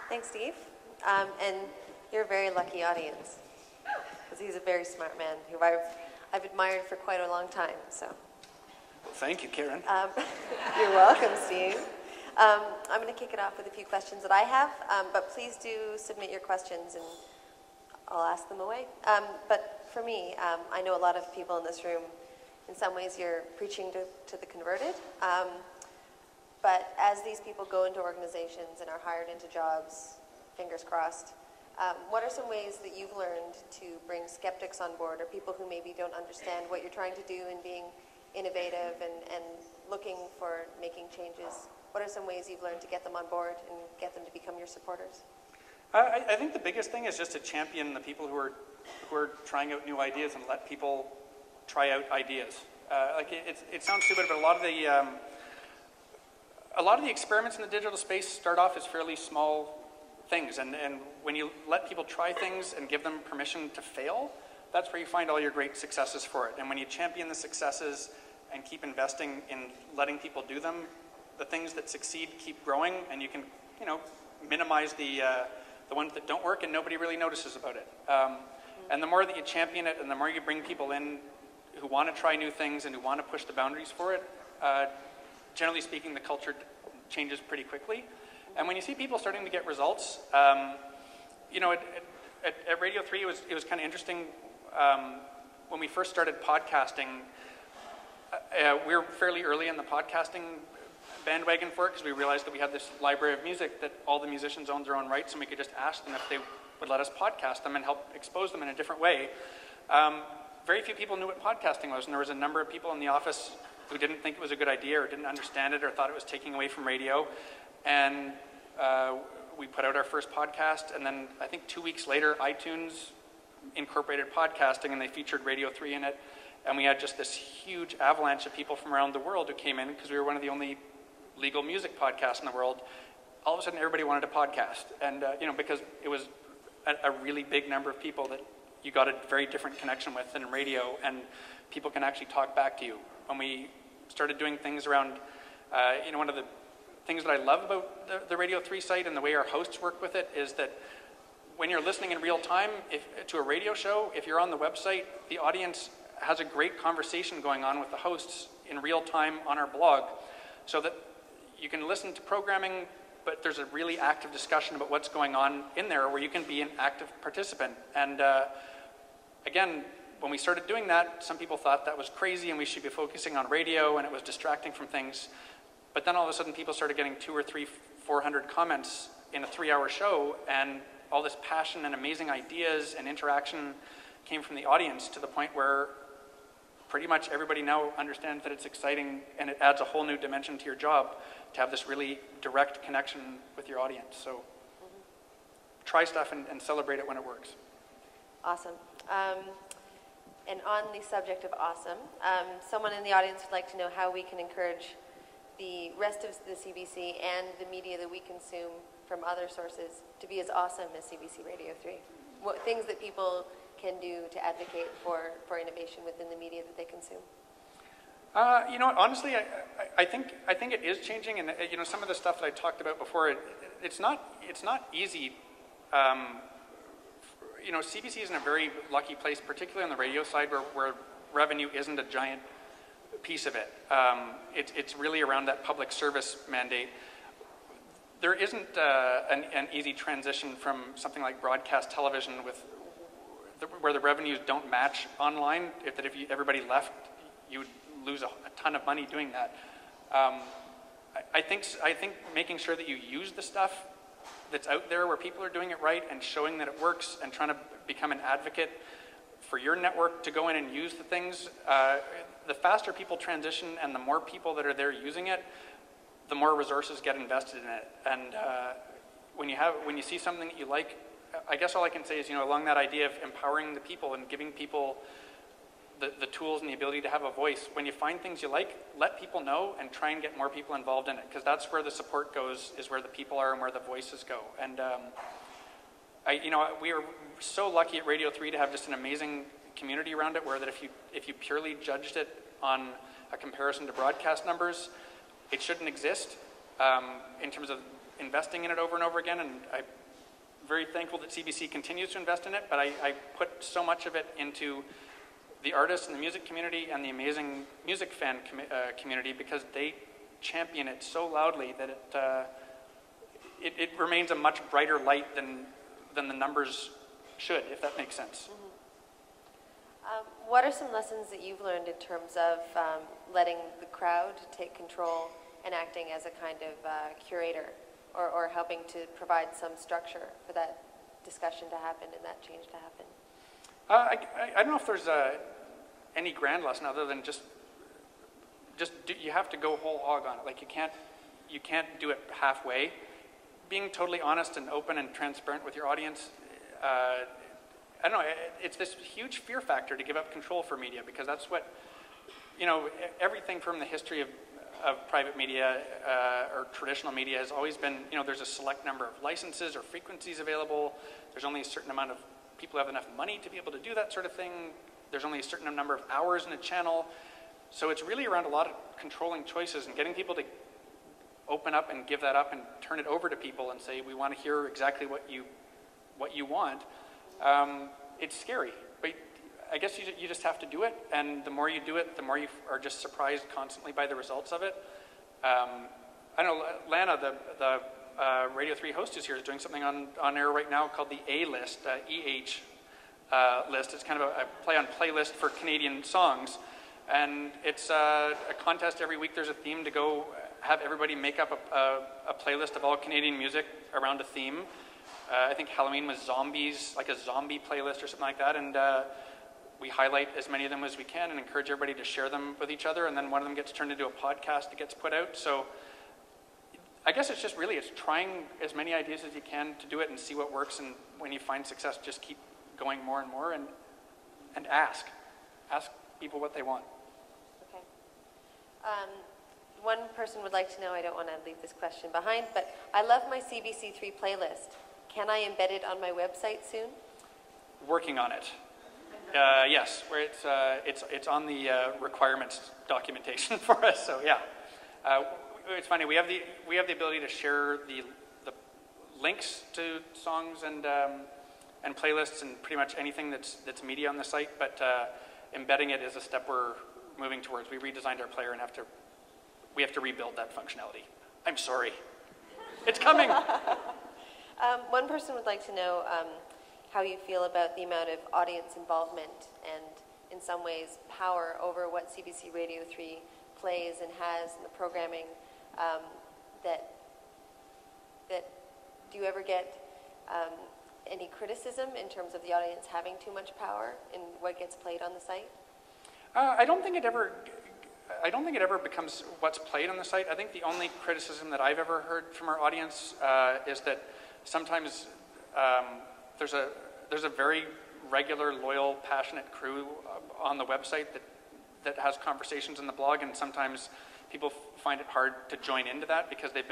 Thanks, Steve. And you're a very lucky audience, because he's a very smart man who I've admired for quite a long time. So. Well, thank you, Karen. You're welcome, Steve. I'm going to kick it off with a few questions that I have, but please do submit your questions and I'll ask them away. But for me, I know a lot of people in this room, in some ways you're preaching to the converted. But as these people go into organizations and are hired into jobs, fingers crossed, what are some ways that you've learned to bring skeptics on board, or people who maybe don't understand what you're trying to do in being innovative and looking for making changes? What are some ways you've learned to get them on board and get them to become your supporters? I think the biggest thing is just to champion the people who are trying out new ideas and let people try out ideas. It sounds stupid, but a lot of the experiments in the digital space start off as fairly small things, and when you let people try things and give them permission to fail, that's where you find all your great successes for it. And when you champion the successes and keep investing in letting people do them, the things that succeed keep growing, and you can, minimize the ones that don't work and nobody really notices about it. And the more that you champion it and the more you bring people in who want to try new things and who want to push the boundaries for it, generally speaking, the culture changes pretty quickly. And when you see people starting to get results, at Radio 3, it was kind of interesting. When we first started podcasting, we were fairly early in the podcasting bandwagon for it, because we realized that we had this library of music that all the musicians owned their own rights, and we could just ask them if they would let us podcast them and help expose them in a different way. Very few people knew what podcasting was, and there was a number of people in the office who didn't think it was a good idea or didn't understand it or thought it was taking away from radio. And we put out our first podcast, and then I think 2 weeks later, iTunes incorporated podcasting, and they featured Radio 3 in it. And we had just this huge avalanche of people from around the world who came in, because we were one of the only legal music podcasts in the world. All of a sudden, everybody wanted a podcast. And, because it was a really big number of people that you got a very different connection with than in radio, and people can actually talk back to you. When we started doing things around, one of the things that I love about the Radio 3 site and the way our hosts work with it is that when you're listening in real time to a radio show, if you're on the website, the audience has a great conversation going on with the hosts in real time on our blog, so that you can listen to programming, but there's a really active discussion about what's going on in there where you can be an active participant. And again, when we started doing that, some people thought that was crazy and we should be focusing on radio and it was distracting from things. But then all of a sudden people started getting 200 or 300, 400 comments in a 3-hour show, and all this passion and amazing ideas and interaction came from the audience, to the point where pretty much everybody now understands that it's exciting, and it adds a whole new dimension to your job to have this really direct connection with your audience. So try stuff and celebrate it when it works. Awesome. And on the subject of awesome, someone in the audience would like to know how we can encourage the rest of the CBC and the media that we consume from other sources to be as awesome as CBC Radio 3. What things that people can do to advocate for innovation within the media that they consume? Honestly, I think it is changing, and some of the stuff that I talked about before, it's not easy. CBC is in a very lucky place, particularly on the radio side, where revenue isn't a giant piece of it. It's really around that public service mandate. There isn't an easy transition from something like broadcast television where the revenues don't match online. If everybody left, you would lose a ton of money doing that. I think making sure that you use the stuff that's out there where people are doing it right and showing that it works, and trying to become an advocate for your network to go in and use the things. The faster people transition and the more people that are there using it, the more resources get invested in it. And when you see something that you like, I guess all I can say is, along that idea of empowering the people and giving people the tools and the ability to have a voice. When you find things you like, let people know and try and get more people involved in it, because that's where the support goes, is where the people are and where the voices go. And we are so lucky at Radio 3 to have just an amazing community around it, where that if you purely judged it on a comparison to broadcast numbers, it shouldn't exist in terms of investing in it over and over again, and I'm very thankful that CBC continues to invest in it, but I put so much of it into the artists and the music community and the amazing music fan community, because they champion it so loudly that it remains a much brighter light than the numbers should, if that makes sense. What are some lessons that you've learned in terms of letting the crowd take control and acting as a kind of curator, or helping to provide some structure for that discussion to happen and that change to happen? I don't know if there's any grand lesson other than just you have to go whole hog on it. Like you can't do it halfway. Being totally honest and open and transparent with your audience. I don't know. It's this huge fear factor to give up control for media, because that's what, everything from the history of private media or traditional media has always been, there's a select number of licenses or frequencies available. There's only a certain amount of people who have enough money to be able to do that sort of thing. There's only a certain number of hours in a channel. So it's really around a lot of controlling choices and getting people to open up and give that up and turn it over to people and say, we want to hear exactly what you want. It's scary, but I guess you just have to do it, and the more you do it, the more you are just surprised constantly by the results of it. I know Lana, the Radio 3 hostess here, is doing something on air right now called the A-List, EH list. It's kind of a play on playlist for Canadian songs, and it's a contest every week. There's a theme to go have everybody make up a playlist of all Canadian music around a theme. I think Halloween was zombies, like a zombie playlist or something like that, and we highlight as many of them as we can and encourage everybody to share them with each other, and then one of them gets turned into a podcast that gets put out. So I guess it's trying as many ideas as you can to do it and see what works, and when you find success, just keep going more and more, and ask people what they want. Okay. One person would like to know, I don't want to leave this question behind, but I love my CBC3 playlist. Can I embed it on my website soon? Working on it. Yes, where it's on the requirements documentation for us. So yeah, it's funny. We have the ability to share the links to songs and playlists and pretty much anything that's media on the site. But embedding it is a step we're moving towards. We redesigned our player and we have to rebuild that functionality. I'm sorry. It's coming. One person would like to know how you feel about the amount of audience involvement and, in some ways, power over what CBC Radio 3 plays and has in the programming. That do you ever get any criticism in terms of the audience having too much power in what gets played on the site? I don't think it ever becomes what's played on the site. I think the only criticism that I've ever heard from our audience is that sometimes there's a very regular, loyal, passionate crew on the website that has conversations in the blog, and sometimes people find it hard to join into that because they've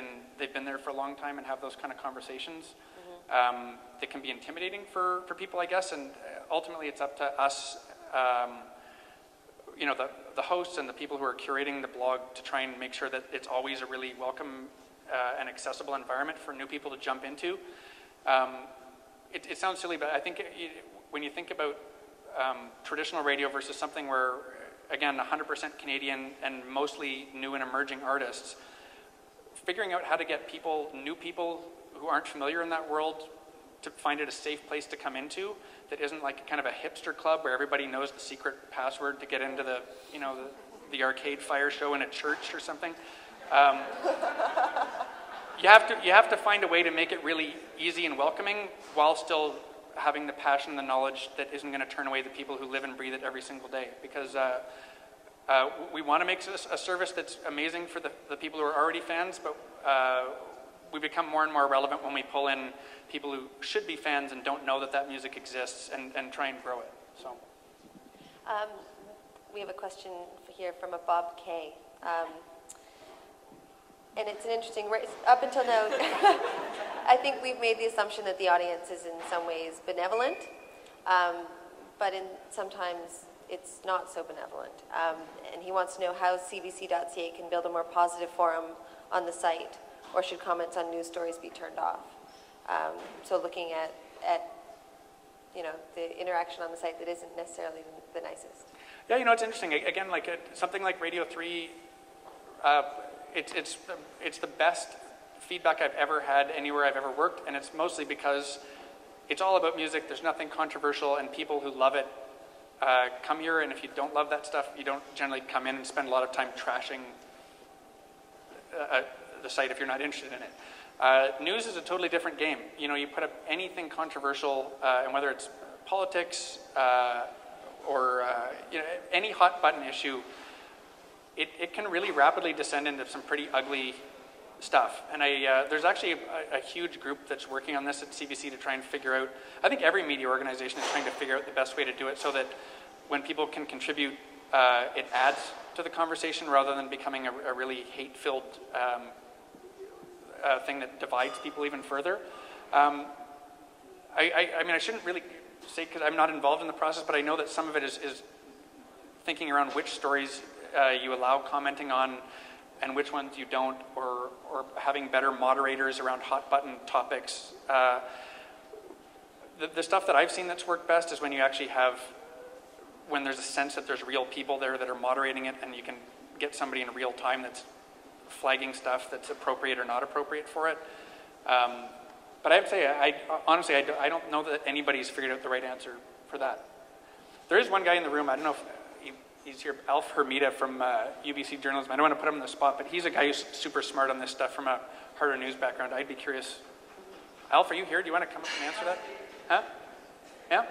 been there for a long time and have those kind of conversations. Mm-hmm. That can be intimidating for people, I guess, and ultimately it's up to us, the hosts and the people who are curating the blog, to try and make sure that it's always a really welcome and accessible environment for new people to jump into. It sounds silly, but I think when you think about traditional radio versus something where, again, 100% Canadian and mostly new and emerging artists, figuring out how to get new people who aren't familiar in that world, to find it a safe place to come into that isn't like kind of a hipster club where everybody knows the secret password to get into the arcade fire show in a church or something. You have to find a way to make it really easy and welcoming while still having the passion and the knowledge that isn't going to turn away the people who live and breathe it every single day. Because we want to make a service that's amazing for the people who are already fans, but we become more and more relevant when we pull in people who should be fans and don't know that music exists, and try and grow it. So, we have a question here from a Bob K. And it's an interesting, up until now, I think we've made the assumption that the audience is in some ways benevolent, but sometimes it's not so benevolent. And he wants to know how CBC.ca can build a more positive forum on the site or should comments on news stories be turned off? So looking at the interaction on the site that isn't necessarily the nicest. Yeah, it's interesting. Again, like something like Radio 3, it's the best feedback I've ever had anywhere I've ever worked, and it's mostly because it's all about music. There's nothing controversial, and people who love it come here, and if you don't love that stuff, you don't generally come in and spend a lot of time trashing the site if you're not interested in it. News is a totally different game. You put up anything controversial, and whether it's politics or any hot button issue, it can really rapidly descend into some pretty ugly stuff. And there's actually a huge group that's working on this at CBC to try and figure out, I think every media organization is trying to figure out the best way to do it so that when people can contribute, it adds to the conversation rather than becoming a really hate-filled thing that divides people even further. I mean, I shouldn't really say because I'm not involved in the process, but I know that some of it is thinking around which stories you allow commenting on and which ones you don't, or having better moderators around hot button topics. The stuff that I've seen that's worked best is when you actually have, when there's a sense that there's real people there that are moderating it, and you can get somebody in real time that's flagging stuff that's appropriate or not appropriate for it. But I would say, honestly, I don't know that anybody's figured out the right answer for that. There is one guy in the room, I don't know if he's here, Alf Hermida from UBC Journalism. I don't want to put him on the spot, but he's a guy who's super smart on this stuff from a harder news background. I'd be curious. Alf, are you here? Do you want to come up and answer that? Huh? Yeah?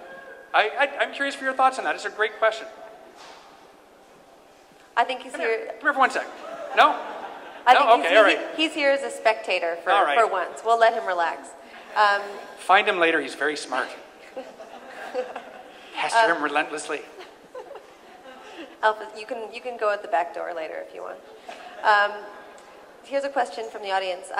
I'm curious for your thoughts on that. It's a great question. I think he's here. Come here for 1 sec. No? I think okay, all right. He's here as a spectator for right. once. We'll let him relax. Find him later. He's very smart. Pester him relentlessly. Alpha, you can go out the back door later if you want. Here's a question from the audience.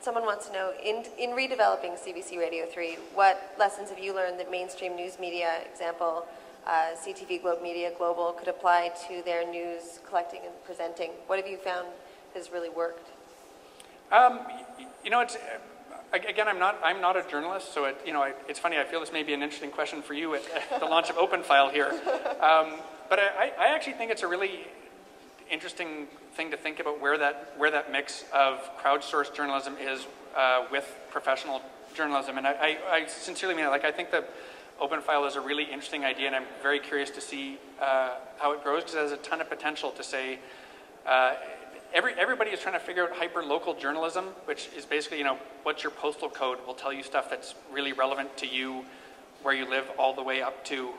Someone wants to know, in redeveloping CBC Radio 3, what lessons have you learned that mainstream news media, example, CTV, Globe Media, Global, could apply to their news collecting and presenting? What have you found has really worked? It's again, I'm not a journalist, so it's funny. I feel this may be an interesting question for you at the launch of OpenFile here. But I actually think it's a really interesting thing to think about where that mix of crowdsourced journalism is with professional journalism. And I sincerely mean it. Like, I think that OpenFile is a really interesting idea, and I'm very curious to see how it grows, because it has a ton of potential to say. Everybody is trying to figure out hyper-local journalism, which is basically, what's your postal code will tell you stuff that's really relevant to you, where you live, all the way up to,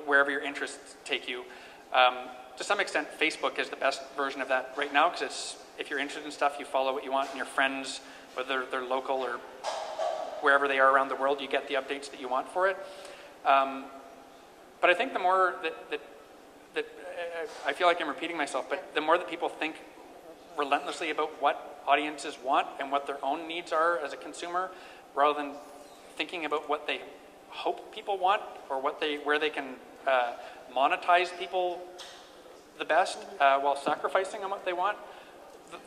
wherever your interests take you. To some extent, Facebook is the best version of that right now, because if you're interested in stuff, you follow what you want, and your friends, whether they're local or wherever they are around the world, you get the updates that you want for it. But I think the more that I feel like I'm repeating myself, but the more that people think relentlessly about what audiences want and what their own needs are as a consumer, rather than thinking about what they hope people want or where they can monetize people the best while sacrificing on what they want,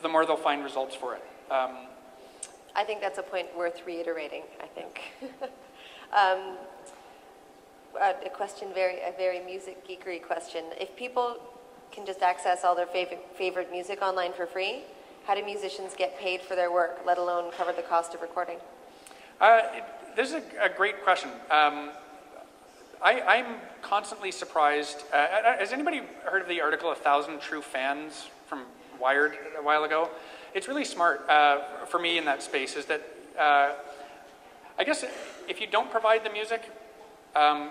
the more they'll find results for it. I think that's a point worth reiterating, I think. A question, a very music geekery question. If people can just access all their favorite music online for free, how do musicians get paid for their work, let alone cover the cost of recording? This is a great question. I'm constantly surprised. Has anybody heard of the article 1,000 True Fans from Wired a while ago? It's really smart for me in that space, is that I guess if you don't provide the music,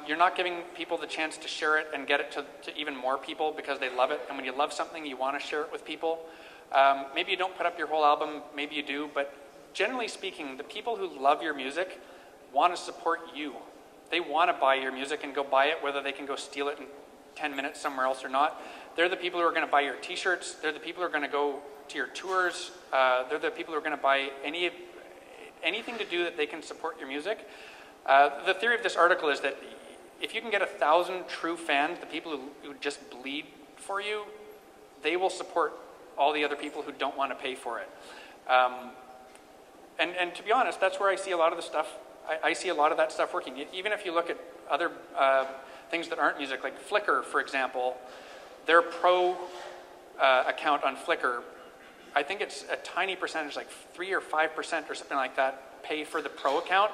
you're not giving people the chance to share it and get it to even more people because they love it. And when you love something, you want to share it with people. Maybe you don't put up your whole album, maybe you do, but generally speaking, the people who love your music want to support you. They want to buy your music and go buy it, whether they can go steal it in 10 minutes somewhere else or not. They're the people who are going to buy your t-shirts. They're the people who are going to go to your tours. They're the people who are going to buy anything to do that they can support your music. The theory of this article is that if you can get 1,000 true fans, the people who just bleed for you, they will support all the other people who don't want to pay for it. And to be honest, that's where I see a lot of the stuff, I see a lot of that stuff working. Even if you look at other things that aren't music, like Flickr, for example, their pro account on Flickr, I think it's a tiny percentage, like 3 or 5% or something like that, pay for the pro account.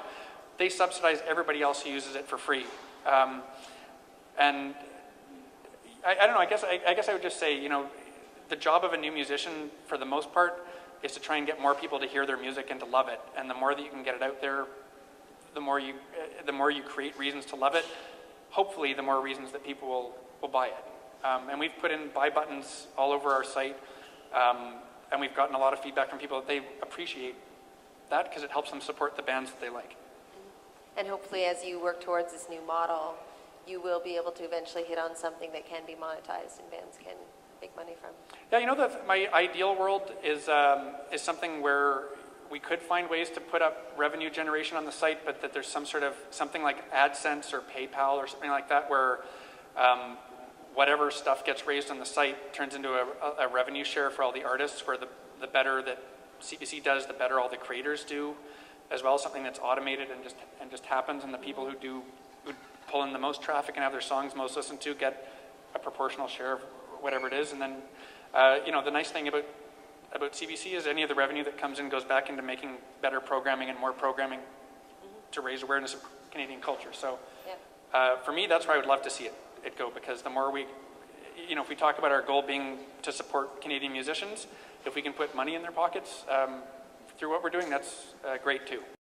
They subsidize everybody else who uses it for free. And I don't know, I guess I would just say, the job of a new musician, for the most part, is to try and get more people to hear their music and to love it. And the more that you can get it out there, the more you create reasons to love it, hopefully the more reasons that people will buy it. And we've put in buy buttons all over our site, and we've gotten a lot of feedback from people that they appreciate that because it helps them support the bands that they like. And hopefully as you work towards this new model, you will be able to eventually hit on something that can be monetized and bands can make money from. Yeah, my ideal world is something where we could find ways to put up revenue generation on the site, but that there's something like AdSense or PayPal or something like that where whatever stuff gets raised on the site turns into a revenue share for all the artists, where the better that CBC does, the better all the creators do, as well as something that's automated and just happens, and the people who pull in the most traffic and have their songs most listened to get a proportional share of whatever it is. And then, the nice thing about CBC is any of the revenue that comes in goes back into making better programming and more programming to raise awareness of Canadian culture. So for me, that's where I would love to see it go, because the more we, if we talk about our goal being to support Canadian musicians, if we can put money in their pockets through what we're doing, that's great too.